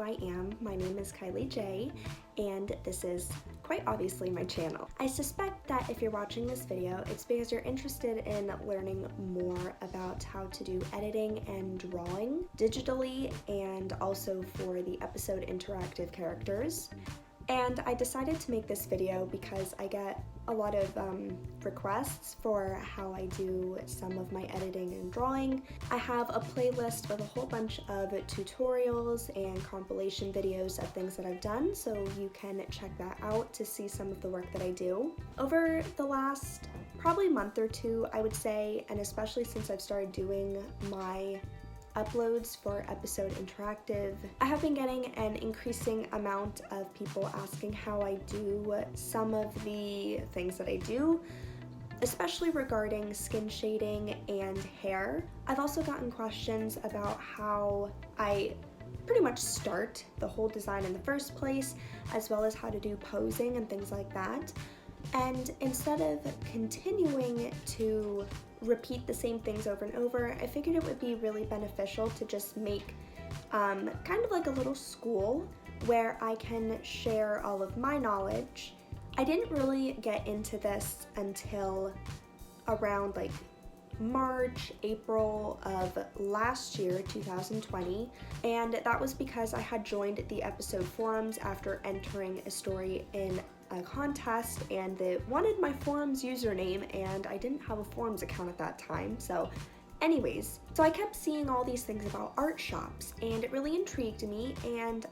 who I am, my name is KylieJ, and this is quite obviously my channel. I suspect that if you're watching this video, it's because you're interested in learning more about how to do editing and drawing digitally and also for the episode interactive characters. And I decided to make this video because I get a lot of requests for how I do some of my editing and drawing. I have a playlist with a whole bunch of tutorials and compilation videos of things that I've done, so you can check that out to see some of the work that I do. Over the last probably month or two, I would say, and especially since I've started doing my uploads for episode interactive, I have been getting an increasing amount of people asking how I do some of the things that I do, especially regarding skin shading and hair. I've also gotten questions about how I pretty much start the whole design in the first place, as well as how to do posing and things like that. And instead of continuing to repeat the same things over and over, I figured it would be really beneficial to just make kind of like a little school where I can share all of my knowledge. I didn't really get into this until around like March, April of last year, 2020, and that was because I had joined the episode forums after entering a story in a contest, and they wanted my forums username, and I didn't have a forums account at that time. So anyways, so I kept seeing all these things about art shops, and it really intrigued me. And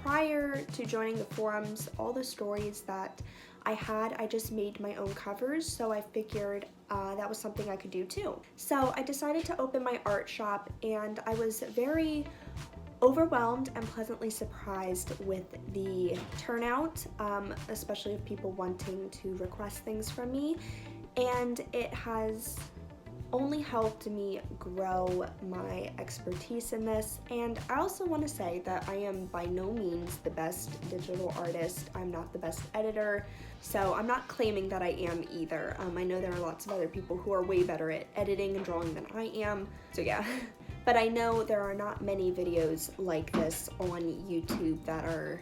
prior to joining the forums, all the stories that I had, I just made my own covers, so I figured that was something I could do too. So I decided to open my art shop, and I was very overwhelmed and pleasantly surprised with the turnout, especially of people wanting to request things from me, and it has only helped me grow my expertise in this. And I also want to say that I am by no means the best digital artist. I'm not the best editor, so I'm not claiming that I am either. I know there are lots of other people who are way better at editing and drawing than I am, so yeah. But I know there are not many videos like this on YouTube that are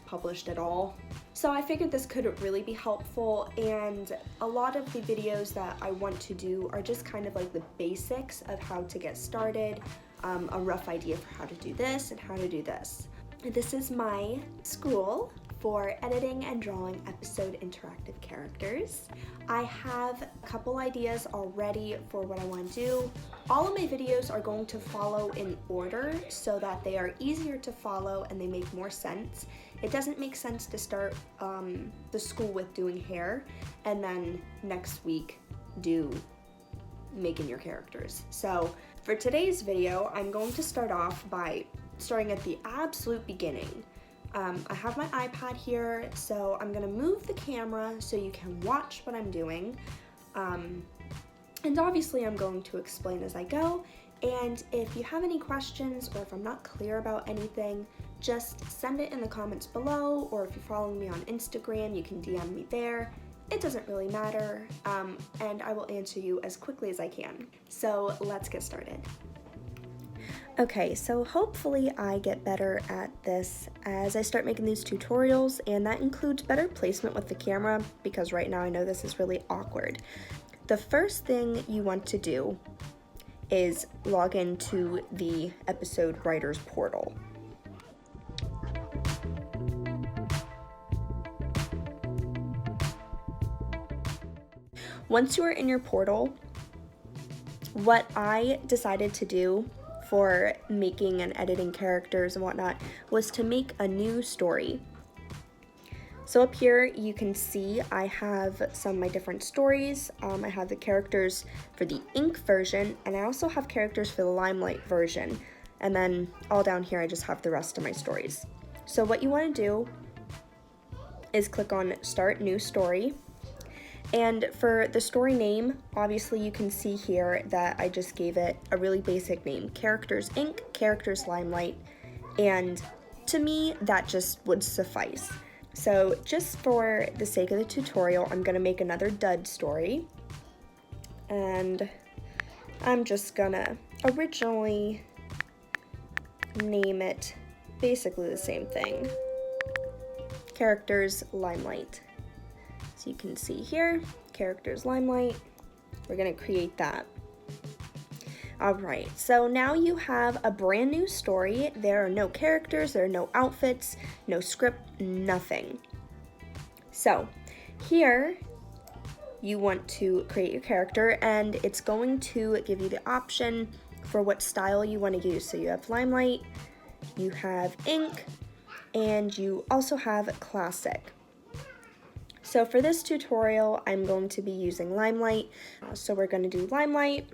published at all. So I figured this could really be helpful, and a lot of the videos that I want to do are just kind of like the basics of how to get started, a rough idea for how to do this and how to do this. This is my school for editing and drawing episode interactive characters. I have a couple ideas already for what I want to do. All of my videos are going to follow in order so that they are easier to follow and they make more sense. It doesn't make sense to start the school with doing hair and then next week do making your characters. So for today's video, I'm going to start off by starting at the absolute beginning. I have my iPad here, so I'm gonna move the camera so you can watch what I'm doing. And obviously I'm going to explain as I go, and if you have any questions or if I'm not clear about anything, just send it in the comments below, or if you're following me on Instagram, you can DM me there. It doesn't really matter, and I will answer you as quickly as I can. So let's get started. Okay, so hopefully I get better at this as I start making these tutorials, and that includes better placement with the camera, because right now I know this is really awkward. The first thing you want to do is log into the episode writers portal. Once you are in your portal, what I decided to do for making and editing characters and whatnot was to make a new story. So up here you can see I have some of my different stories. I have the characters for the ink version, and I also have characters for the limelight version, and then all down here I just have the rest of my stories. So what you want to do is click on Start New Story. And for the story name, obviously you can see here that I just gave it a really basic name, Characters Ink, Characters Limelight, and to me that just would suffice. So just for the sake of the tutorial, I'm gonna make another dud story, and I'm just gonna originally name it basically the same thing. Characters, Limelight. So you can see here, characters, Limelight. We're gonna create that. All right, so now you have a brand new story. There are no characters, there are no outfits, no script, nothing. So here, you want to create your character, and it's going to give you the option for what style you want to use. So you have Limelight, you have ink, and you also have classic. So for this tutorial, I'm going to be using Limelight. So we're going to do Limelight.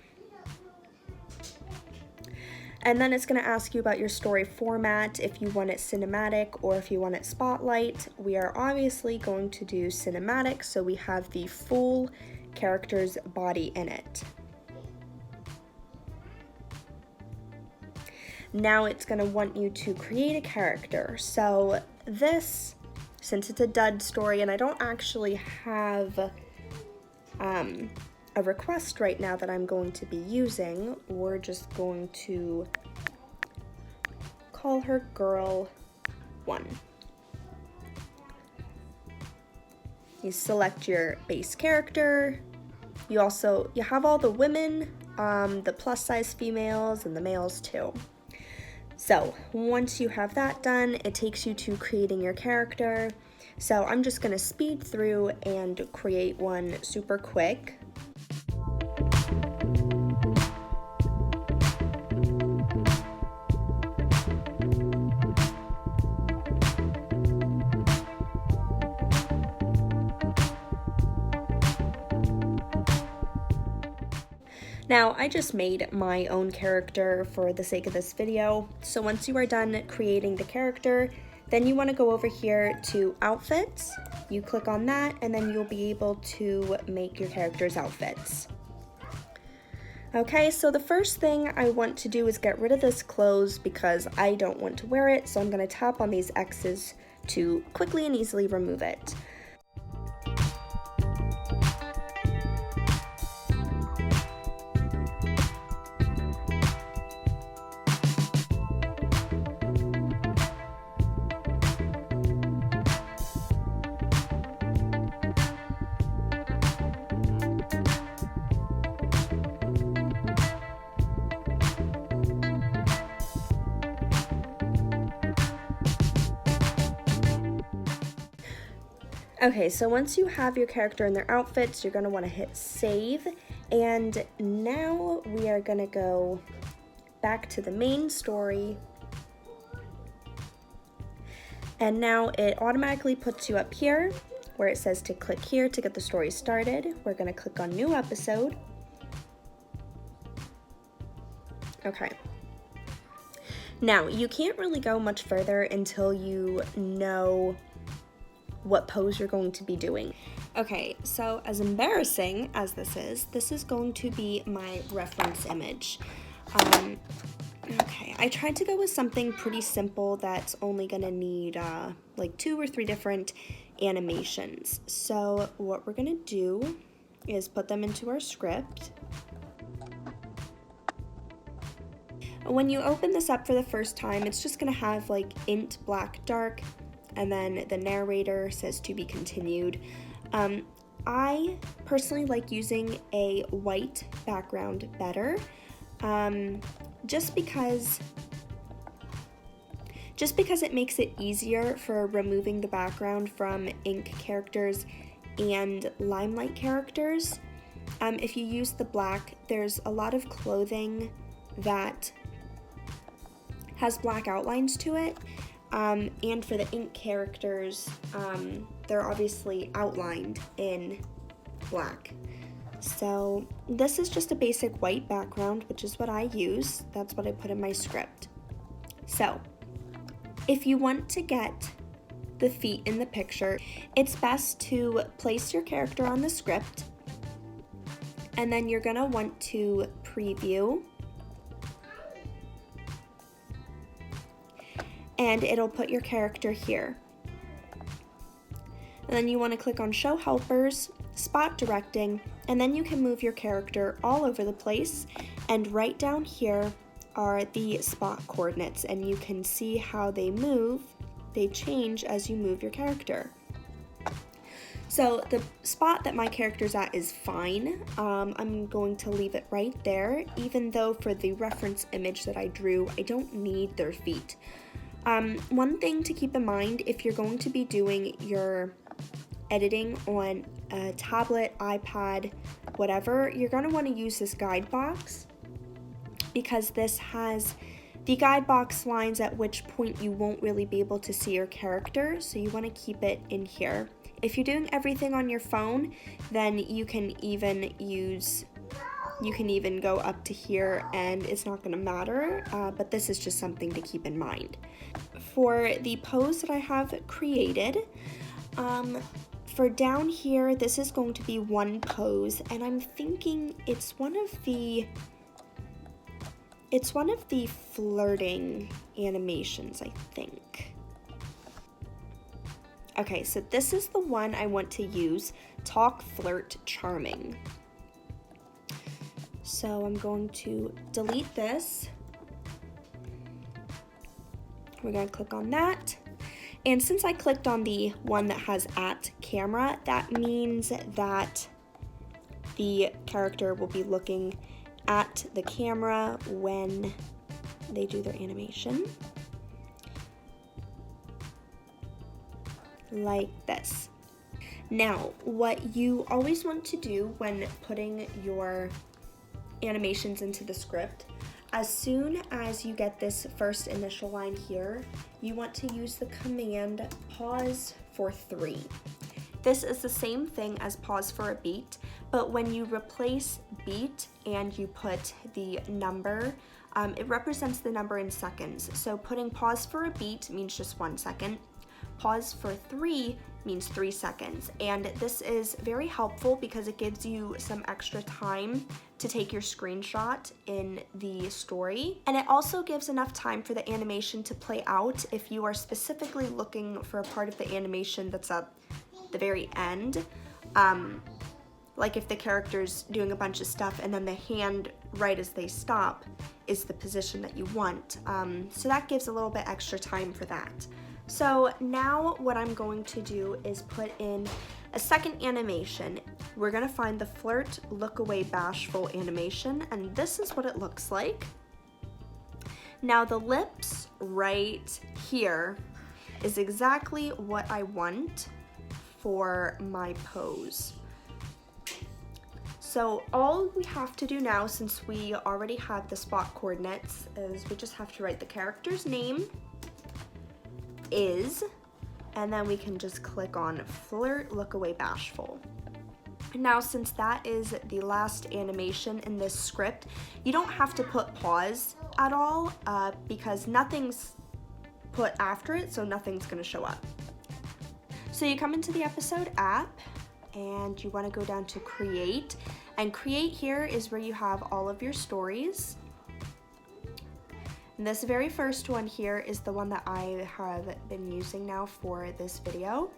And then it's going to ask you about your story format, if you want it cinematic or if you want it spotlight. We are obviously going to do cinematic, so we have the full character's body in it. Now it's going to want you to create a character. So this, since it's a dud story and I don't actually have a request right now that I'm going to be using, we're just going to call her Girl 1. You select your base character. You have all the women, the plus size females, and the males too. So once you have that done, it takes you to creating your character. So I'm just gonna speed through and create one super quick. Now, I just made my own character for the sake of this video. So once you are done creating the character, then you want to go over here to outfits. You click on that, and then you'll be able to make your character's outfits. Okay, so the first thing I want to do is get rid of this clothes because I don't want to wear it. So I'm going to tap on these X's to quickly and easily remove it. Okay, so once you have your character in their outfits, you're going to want to hit save, and now we are going to go back to the main story, and now it automatically puts you up here where it says to click here to get the story started. We're going to click on new episode. Okay. Now, you can't really go much further until you know what pose you're going to be doing. Okay, so as embarrassing as this is going to be my reference image. Okay, I tried to go with something pretty simple that's only gonna need like 2 or 3 different animations. So what we're gonna do is put them into our script. When you open this up for the first time, it's just gonna have like int black dark, and then the narrator says to be continued. I personally like using a white background better, just because it makes it easier for removing the background from ink characters and Limelight characters. If you use the black, there's a lot of clothing that has black outlines to it. And for the ink characters, they're obviously outlined in black. So this is just a basic white background, which is what I use. That's what I put in my script. So if you want to get the feet in the picture, it's best to place your character on the script, and then you're gonna want to preview, and it'll put your character here. And then you want to click on Show Helpers, Spot Directing, and then you can move your character all over the place. And right down here are the spot coordinates, and you can see how they move. They change as you move your character. So the spot that my character's at is fine. I'm going to leave it right there, even though for the reference image that I drew, I don't need their feet. One thing to keep in mind, if you're going to be doing your editing on a tablet, iPad, whatever, you're going to want to use this guide box, because this has the guide box lines at which point you won't really be able to see your character, so you want to keep it in here. If you're doing everything on your phone, then you can even go up to here and it's not going to matter, but this is just something to keep in mind. For the pose that I have created, for down here, this is going to be one pose, and I'm thinking it's one of the flirting animations, I think. Okay, so this is the one I want to use, Talk, Flirt, Charming. So I'm going to delete this. We're going to click on that. And since I clicked on the one that has at camera, that means that the character will be looking at the camera when they do their animation. Like this. Now, what you always want to do when putting your animations into the script, as soon as you get this first initial line here, you want to use the command pause for 3. This is the same thing as pause for a beat, but when you replace beat and you put the number, it represents the number in seconds. So putting pause for a beat means just 1 second. Pause for 3 means 3 seconds, and this is very helpful because it gives you some extra time to take your screenshot in the story, and it also gives enough time for the animation to play out if you are specifically looking for a part of the animation that's at the very end. Like if the character's doing a bunch of stuff and then the hand right as they stop is the position that you want. So that gives a little bit extra time for that. So now what I'm going to do is put in a second animation. We're gonna find the Flirt, Look Away, Bashful animation, and this is what it looks like. Now the lips right here is exactly what I want for my pose. So all we have to do now, since we already have the spot coordinates, is we just have to write the character's name, is, and then we can just click on Flirt, Look Away, Bashful. Now, since that is the last animation in this script, you don't have to put pause at all because nothing's put after it, so nothing's gonna show up. So you come into the episode app and you want to go down to create, and create here is where you have all of your stories. And this very first one here is the one that I have been using now for this video.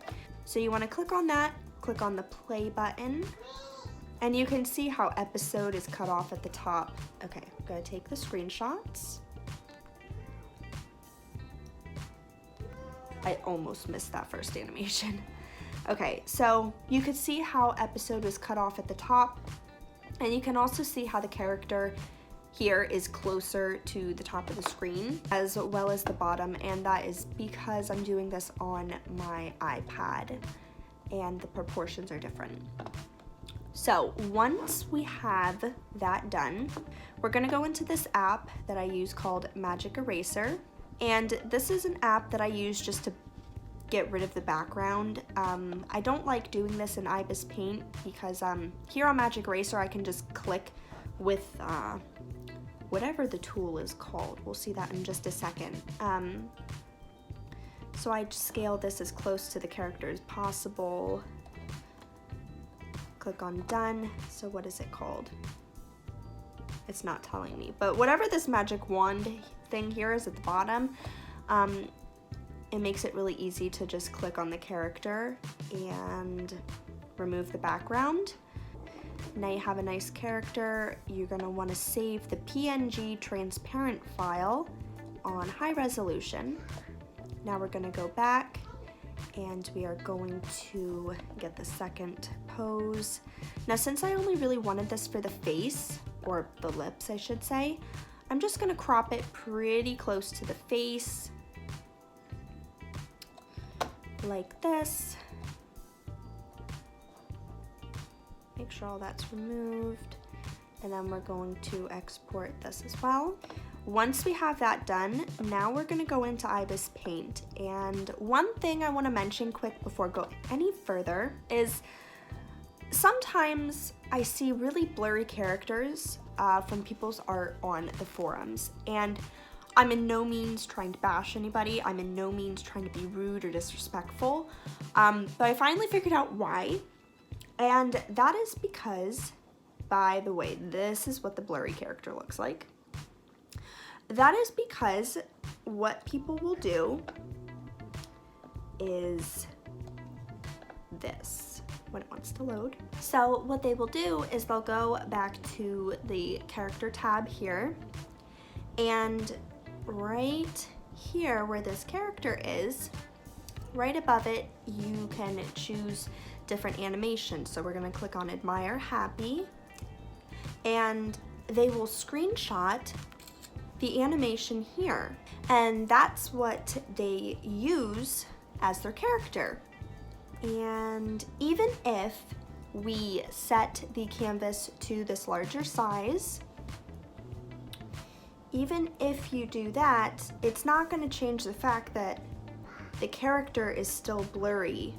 So you want to click on that, click on the play button, and you can see how episode is cut off at the top. Okay, I'm gonna take the screenshots. I almost missed that first animation. Okay, so you could see how episode was cut off at the top, and you can also see how the character here is closer to the top of the screen as well as the bottom, and that is because I'm doing this on my iPad and the proportions are different. So once we have that done, we're gonna go into this app that I use called Magic Eraser, and this is an app that I use just to get rid of the background. I don't like doing this in IBIS Paint because here on Magic Eraser I can just click with whatever the tool is called. We'll see that in just a second. So I scale this as close to the character as possible. Click on done. So what is it called? It's not telling me, but whatever this magic wand thing here is at the bottom, it makes it really easy to just click on the character and remove the background. Now you have a nice character. You're going to want to save the PNG transparent file on high resolution. Now we're going to go back and we are going to get the second pose. Now since I only really wanted this for the face, or the lips I should say, I'm just going to crop it pretty close to the face, like this. Make sure all that's removed, and then we're going to export this as well. Once we have that done, now we're going to go into Ibis Paint. And one thing I want to mention quick before going any further is sometimes I see really blurry characters from people's art on the forums, and I'm in no means trying to bash anybody. I'm in no means trying to be rude or disrespectful, but I finally figured out why, and that is because, by the way, this is what the blurry character looks like. That is because what people will do is this when it wants to load. So what they will do is they'll go back to the character tab here, and right here where this character is, right above it, you can choose different animations. So we're gonna click on Admire Happy, and they will screenshot the animation here, and that's what they use as their character. And even if we set the canvas to this larger size, even if you do that, it's not going to change the fact that the character is still blurry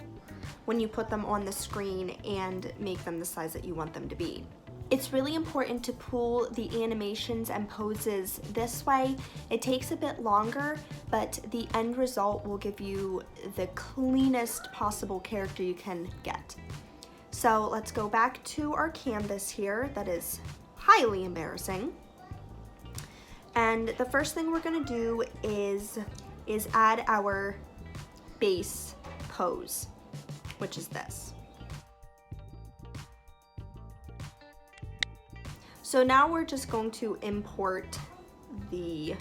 when you put them on the screen and make them the size that you want them to be. It's really important to pull the animations and poses this way. It takes a bit longer, but the end result will give you the cleanest possible character you can get. So let's go back to our canvas here that is highly embarrassing. And the first thing we're gonna do is add our base pose, which is this. So now we're just going to import the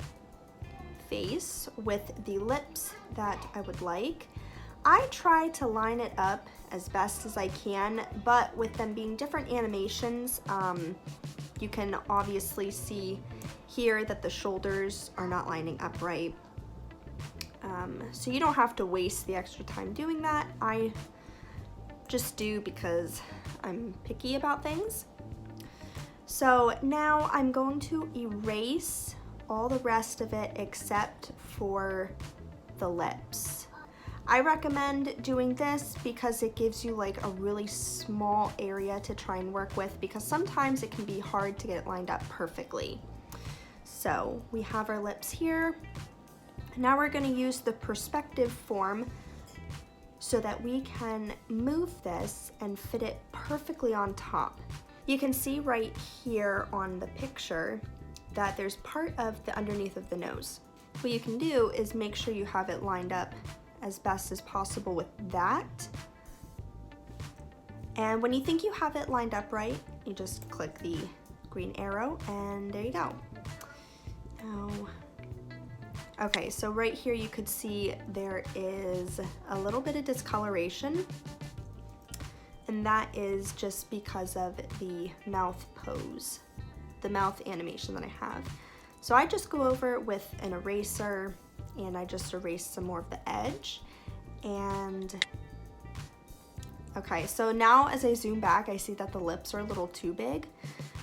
face with the lips that I would like. I try to line it up as best as I can, but with them being different animations, you can obviously see here that the shoulders are not lining up right. So you don't have to waste the extra time doing that. I just do because I'm picky about things. So now I'm going to erase all the rest of it except for the lips. I recommend doing this because it gives you like a really small area to try and work with, because sometimes it can be hard to get it lined up perfectly. So we have our lips here. Now we're going to use the perspective form so that we can move this and fit it perfectly on top. You can see right here on the picture that there's part of the underneath of the nose. What you can do is make sure you have it lined up as best as possible with that. And when you think you have it lined up right, you just click the green arrow and there you go. Now, okay, so right here you could see there is a little bit of discoloration, and that is just because of the mouth pose, the mouth animation that I have. So I just go over with an eraser and I just erase some more of the edge. And okay, so now as I zoom back, I see that the lips are a little too big.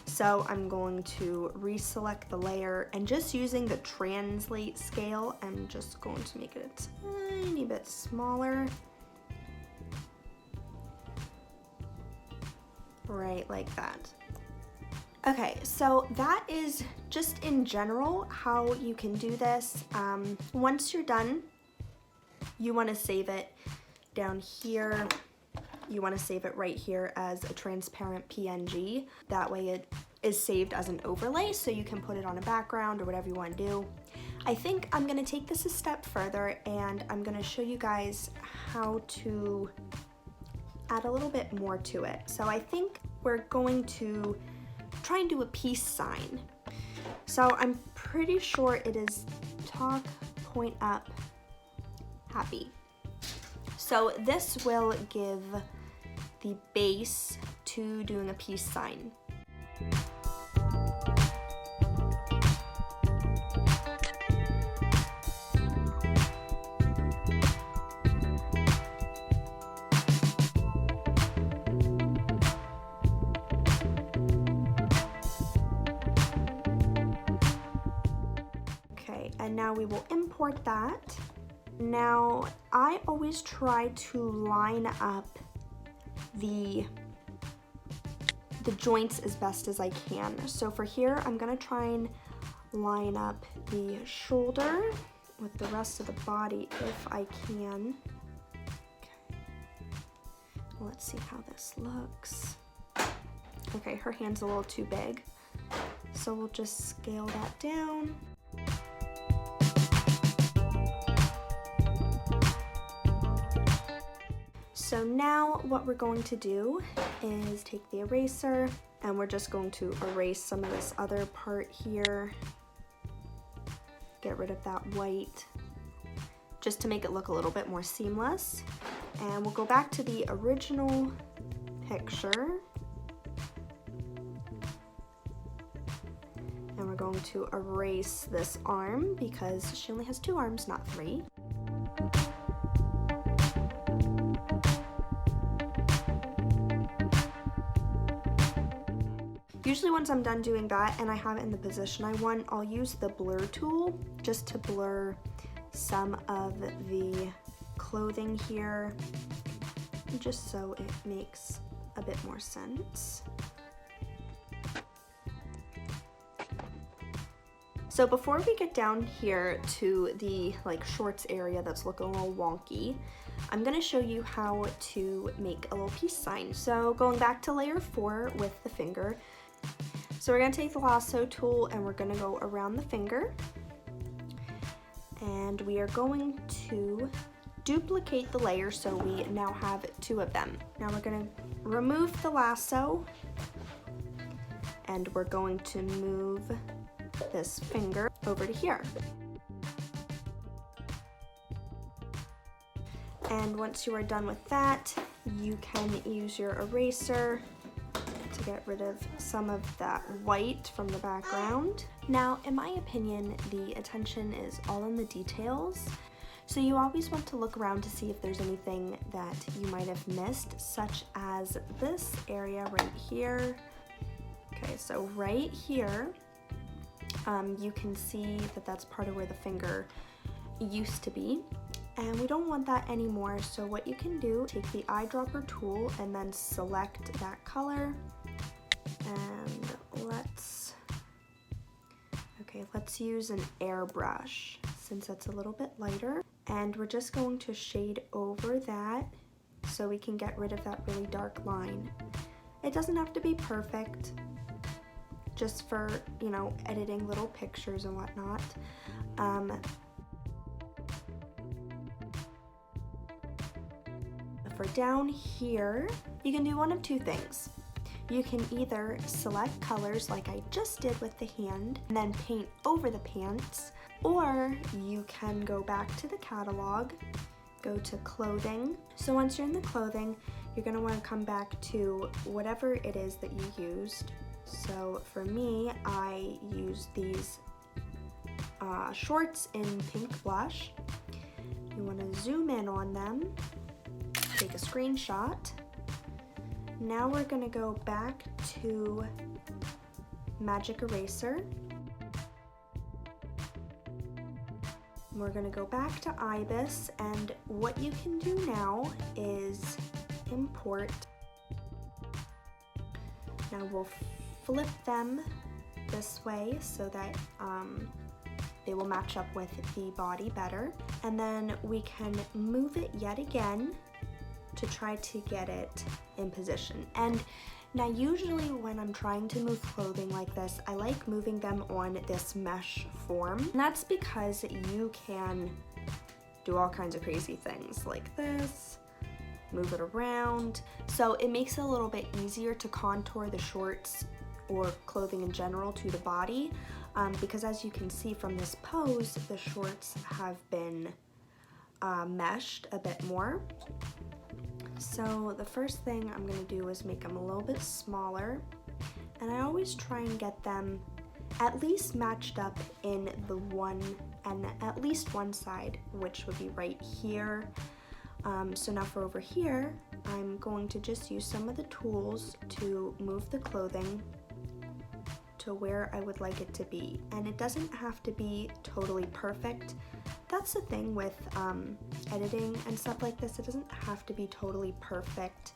So I'm going to reselect the layer, and just using the translate scale, I'm just going to make it a tiny bit smaller. Right like that. Okay, so that is just in general how you can do this. Once you're done, you want to save it down here. You want to save it right here as a transparent PNG. That way it is saved as an overlay, so you can put it on a background or whatever you want to do. I think I'm going to take this a step further, and I'm going to show you guys how to add a little bit more to it. So I think we're going to try and do a peace sign. So I'm pretty sure it is talk, point up, happy. So this will give the base to doing a peace sign. Okay, and now we will import that. Now, I always try to line up the joints as best as I can. So for here, I'm gonna try and line up the shoulder with the rest of the body if I can. Okay. Let's see how this looks. Okay, her hand's a little too big, so we'll just scale that down. So now what we're going to do is take the eraser and we're just going to erase some of this other part here. Get rid of that white just to make it look a little bit more seamless. And we'll go back to the original picture. And we're going to erase this arm because she only has 2 arms, not 3. Usually once I'm done doing that and I have it in the position I want, I'll use the blur tool just to blur some of the clothing here, just so it makes a bit more sense. So before we get down here to the shorts area that's looking a little wonky, I'm gonna show you how to make a little peace sign. So going back to layer 4 with the finger, so we're gonna take the lasso tool and we're gonna go around the finger, and we are going to duplicate the layer so we now have 2 of them. Now we're gonna remove the lasso and we're going to move this finger over to here. And once you are done with that, you can use your eraser to get rid of some of that white from the background. Now, in my opinion, the attention is all in the details. So you always want to look around to see if there's anything that you might have missed, such as this area right here. Okay, so right here, you can see that that's part of where the finger used to be. And we don't want that anymore, so what you can do, take the eyedropper tool and then select that color. And let's use an airbrush since it's a little bit lighter. And we're just going to shade over that so we can get rid of that really dark line. It doesn't have to be perfect, just for, editing little pictures and whatnot. For down here, you can do one of 2 things. You can either select colors like I just did with the hand and then paint over the pants, or you can go back to the catalog, go to clothing. So once you're in the clothing, you're gonna wanna come back to whatever it is that you used. So for me, I used these shorts in pink blush. You wanna zoom in on them, take a screenshot. Now we're gonna go back to Magic Eraser. We're gonna go back to Ibis, and what you can do now is import. Now we'll flip them this way so that they will match up with the body better. And then we can move it yet again to try to get it in position. And now usually when I'm trying to move clothing like this, I like moving them on this mesh form. And that's because you can do all kinds of crazy things like this, move it around. So it makes it a little bit easier to contour the shorts or clothing in general to the body, because as you can see from this pose, the shorts have been meshed a bit more. So the first thing I'm going to do is make them a little bit smaller, and I always try and get them at least matched up in the one and at least one side, which would be right here. So now for over here, I'm going to just use some of the tools to move the clothing to where I would like it to be. And it doesn't have to be totally perfect. That's the thing with editing and stuff like this. It doesn't have to be totally perfect.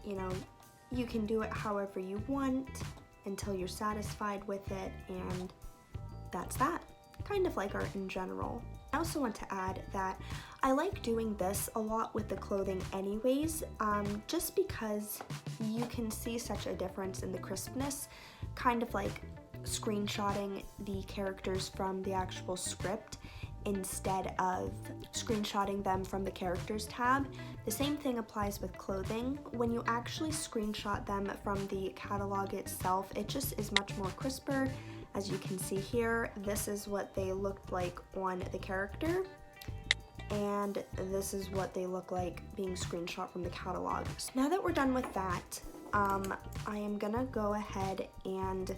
You know, you can do it however you want until you're satisfied with it, and that's that. Kind of like art in general. I also want to add that I like doing this a lot with the clothing anyways, just because you can see such a difference in the crispness, kind of like screenshotting the characters from the actual script instead of screenshotting them from the characters tab. The same thing applies with clothing. When you actually screenshot them from the catalog itself, it just is much more crisper. As you can see here, this is what they looked like on the character, and this is what they look like being screenshot from the catalog. So now that we're done with that, I am gonna go ahead and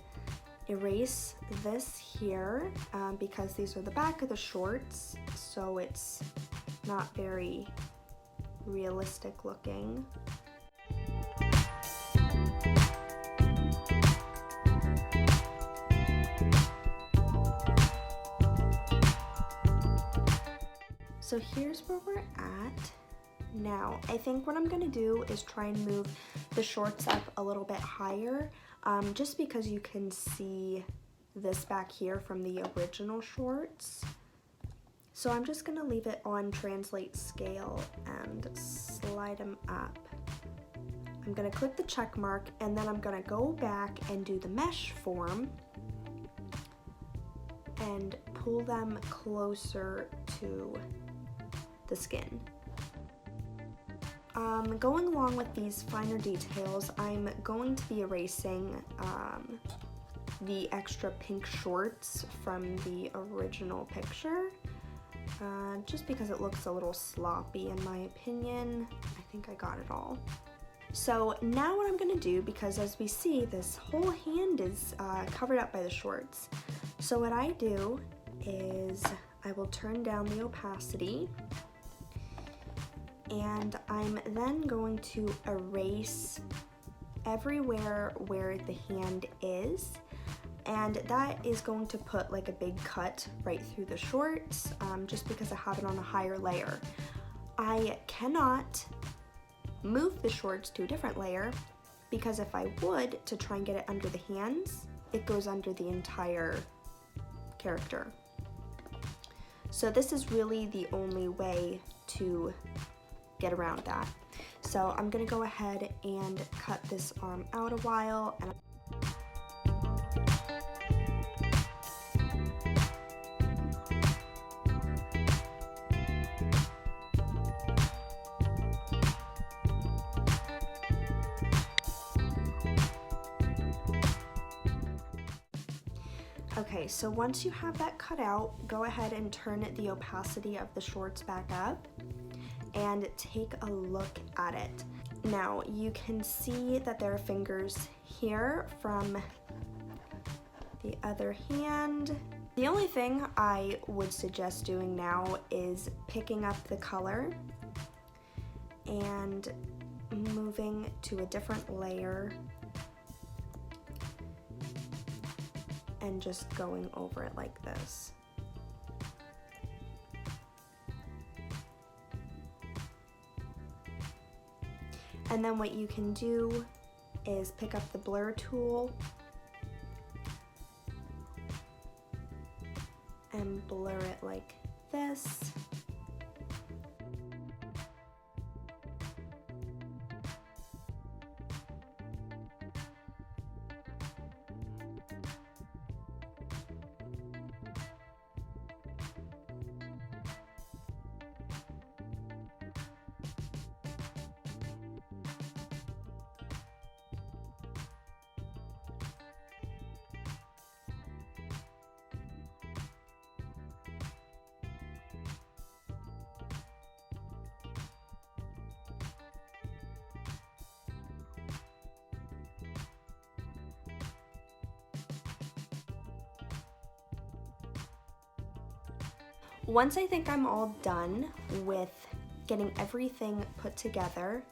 erase this here, because these are the back of the shorts, so it's not very realistic looking. So here's where we're at. Now, I think what I'm gonna do is try and move the shorts up a little bit higher, just because you can see this back here from the original shorts. So I'm just gonna leave it on translate scale and slide them up. I'm gonna click the check mark, and then I'm gonna go back and do the mesh form and pull them closer to the skin. Going along with these finer details, I'm going to be erasing the extra pink shorts from the original picture, just because it looks a little sloppy in my opinion. I think I got it all. So now what I'm gonna do, because as we see, this whole hand is covered up by the shorts. So what I do is I will turn down the opacity, and I'm then going to erase everywhere where the hand is, and that is going to put like a big cut right through the shorts, just because I have it on a higher layer. I cannot move the shorts to a different layer, because if I would to try and get it under the hands, it goes under the entire character. So this is really the only way to get around that. So I'm gonna go ahead and cut this arm out a while, and okay, so once you have that cut out, go ahead and turn the opacity of the shorts back up and take a look at it. Now, you can see that there are fingers here from the other hand. The only thing I would suggest doing now is picking up the color and moving to a different layer and just going over it like this. And then what you can do is pick up the blur tool and blur it like this. Once I think I'm all done with getting everything put together,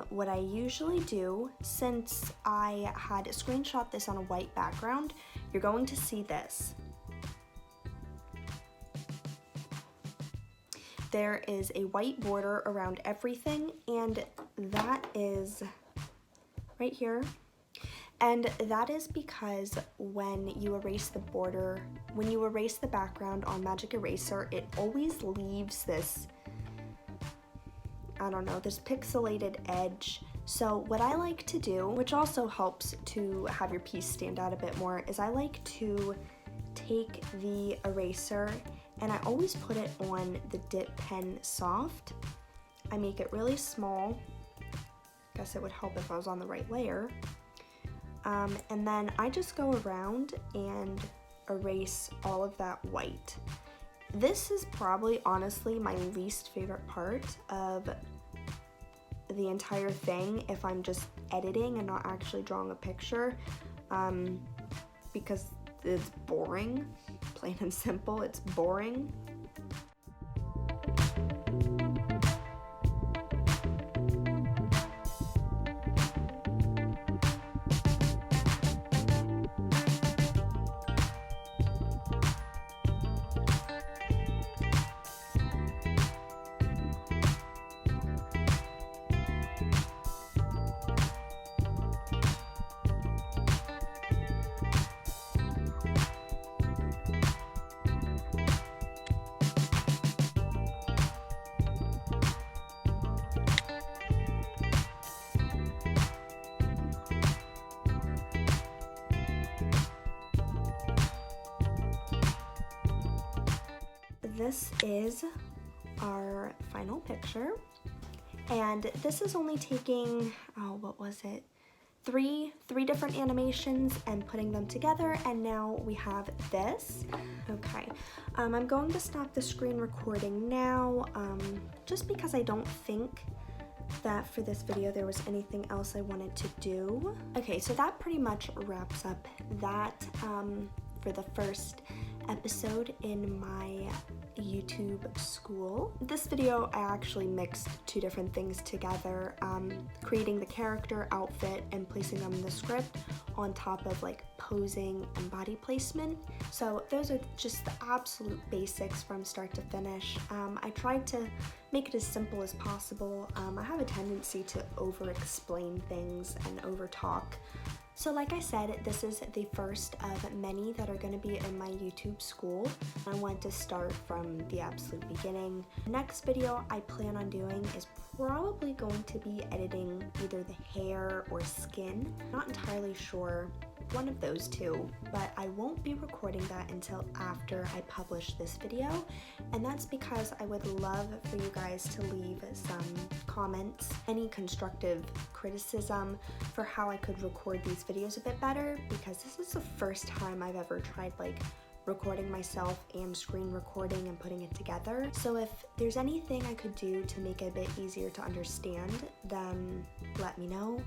what I usually do, since I had screenshot this on a white background, you're going to see this. There is a white border around everything, and that is right here. And that is because when you erase the border, when you erase the background on Magic Eraser, it always leaves this, I don't know, this pixelated edge. So what I like to do, which also helps to have your piece stand out a bit more, is I like to take the eraser and I always put it on the dip pen soft. I make it really small. Guess it would help if I was on the right layer. And then I just go around and erase all of that white. This is probably honestly my least favorite part of the entire thing if I'm just editing and not actually drawing a picture, because it's boring, plain and simple, it's boring. This is our final picture, and this is only taking, what was it? Three different animations and putting them together, and now we have this. Okay, I'm going to stop the screen recording now, just because I don't think that for this video there was anything else I wanted to do. Okay, so that pretty much wraps up that for the first episode in my YouTube school. This video I actually mixed two different things together, creating the character outfit and placing them in the script on top of like posing and body placement. So those are just the absolute basics from start to finish. I tried to make it as simple as possible. I have a tendency to over-explain things and over-talk. So like I said, this is the first of many that are going to be in my YouTube school. I want to start from the absolute beginning. The next video I plan on doing is probably going to be editing either the hair or skin. Not entirely sure, one of those two, but I won't be recording that until after I publish this video, and that's because I would love for you guys to leave some comments, any constructive criticism for how I could record these videos a bit better, because this is the first time I've ever tried like recording myself and screen recording and putting it together. So if there's anything I could do to make it a bit easier to understand, then let me know.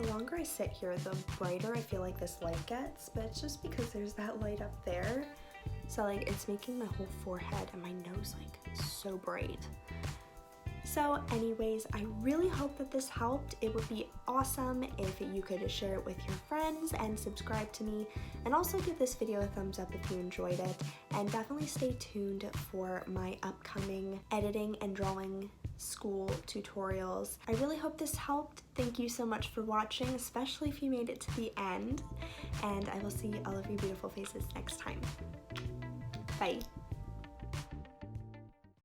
The longer I sit here, the brighter I feel like this light gets, but it's just because there's that light up there. So like it's making my whole forehead and my nose like so bright. So anyways, I really hope that this helped. It would be awesome if you could share it with your friends and subscribe to me, and also give this video a thumbs up if you enjoyed it, and definitely stay tuned for my upcoming editing and drawing school tutorials. I really hope this helped. Thank you so much for watching, especially if you made it to the end, and I will see all of your beautiful faces next time. Bye.